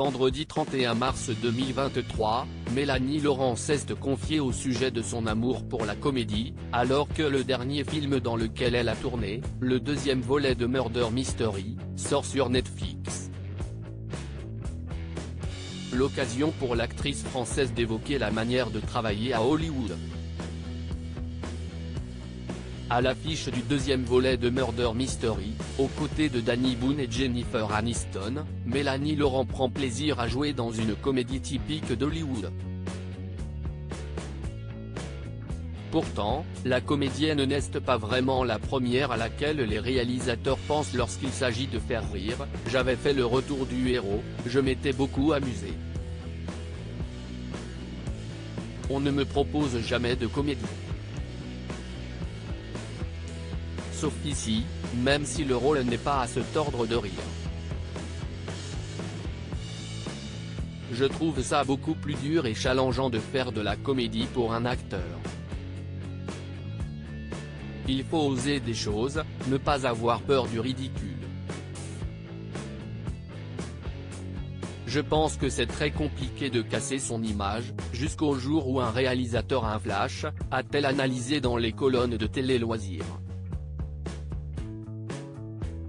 Vendredi 31 mars 2023, Mélanie Laurent cesse de confier au sujet de son amour pour la comédie, alors que le dernier film dans lequel elle a tourné, le deuxième volet de Murder Mystery, sort sur Netflix. L'occasion pour l'actrice française d'évoquer la manière de travailler à Hollywood. À l'affiche du deuxième volet de Murder Mystery, aux côtés de Danny Boone et Jennifer Aniston, Mélanie Laurent prend plaisir à jouer dans une comédie typique d'Hollywood. Pourtant, la comédienne n'est pas vraiment la première à laquelle les réalisateurs pensent lorsqu'il s'agit de faire rire. J'avais fait le retour du héros, je m'étais beaucoup amusé. On ne me propose jamais de comédie. Sauf ici, même si le rôle n'est pas à se tordre de rire. Je trouve ça beaucoup plus dur et challengeant de faire de la comédie pour un acteur. Il faut oser des choses, ne pas avoir peur du ridicule. Je pense que c'est très compliqué de casser son image, jusqu'au jour où un réalisateur a un flash, a-t-elle analysé dans les colonnes de Télé Loisirs.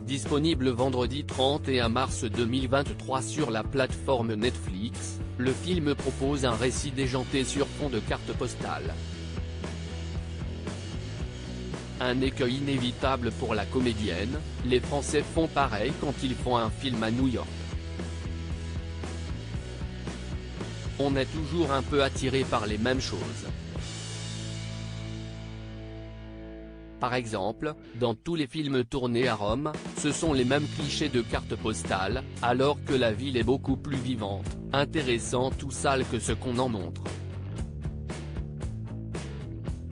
Disponible vendredi 31 mars 2023 sur la plateforme Netflix, le film propose un récit déjanté sur fond de cartes postales. Un écueil inévitable pour la comédienne, les Français font pareil quand ils font un film à New York. On est toujours un peu attiré par les mêmes choses. Par exemple, dans tous les films tournés à Rome, ce sont les mêmes clichés de cartes postales, alors que la ville est beaucoup plus vivante, intéressante ou sale que ce qu'on en montre.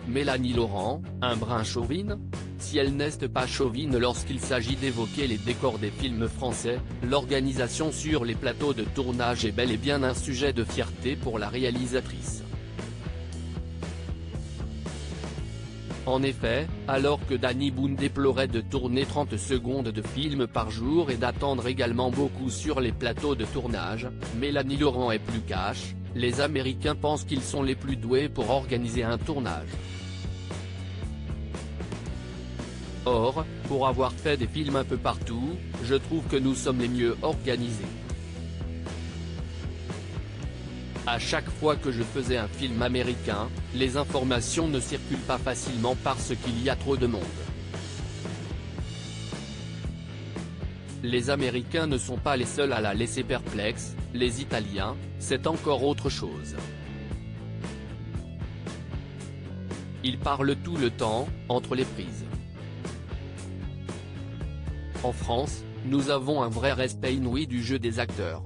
Mélanie Laurent, un brin chauvine? Si elle n'est pas chauvine lorsqu'il s'agit d'évoquer les décors des films français, l'organisation sur les plateaux de tournage est bel et bien un sujet de fierté pour la réalisatrice. En effet, alors que Danny Boone déplorait de tourner 30 secondes de film par jour et d'attendre également beaucoup sur les plateaux de tournage, Mélanie Laurent est plus cash, les Américains pensent qu'ils sont les plus doués pour organiser un tournage. Or, pour avoir fait des films un peu partout, je trouve que nous sommes les mieux organisés. À chaque fois que je faisais un film américain, les informations ne circulent pas facilement parce qu'il y a trop de monde. Les Américains ne sont pas les seuls à la laisser perplexe, les Italiens, c'est encore autre chose. Ils parlent tout le temps, entre les prises. En France, nous avons un vrai respect inouï du jeu des acteurs.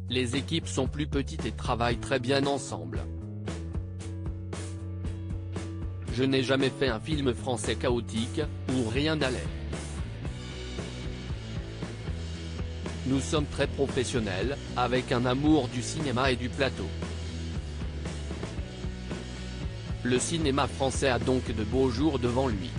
Les équipes sont plus petites et travaillent très bien ensemble. Je n'ai jamais fait un film français chaotique, où rien n'allait. Nous sommes très professionnels, avec un amour du cinéma et du plateau. Le cinéma français a donc de beaux jours devant lui.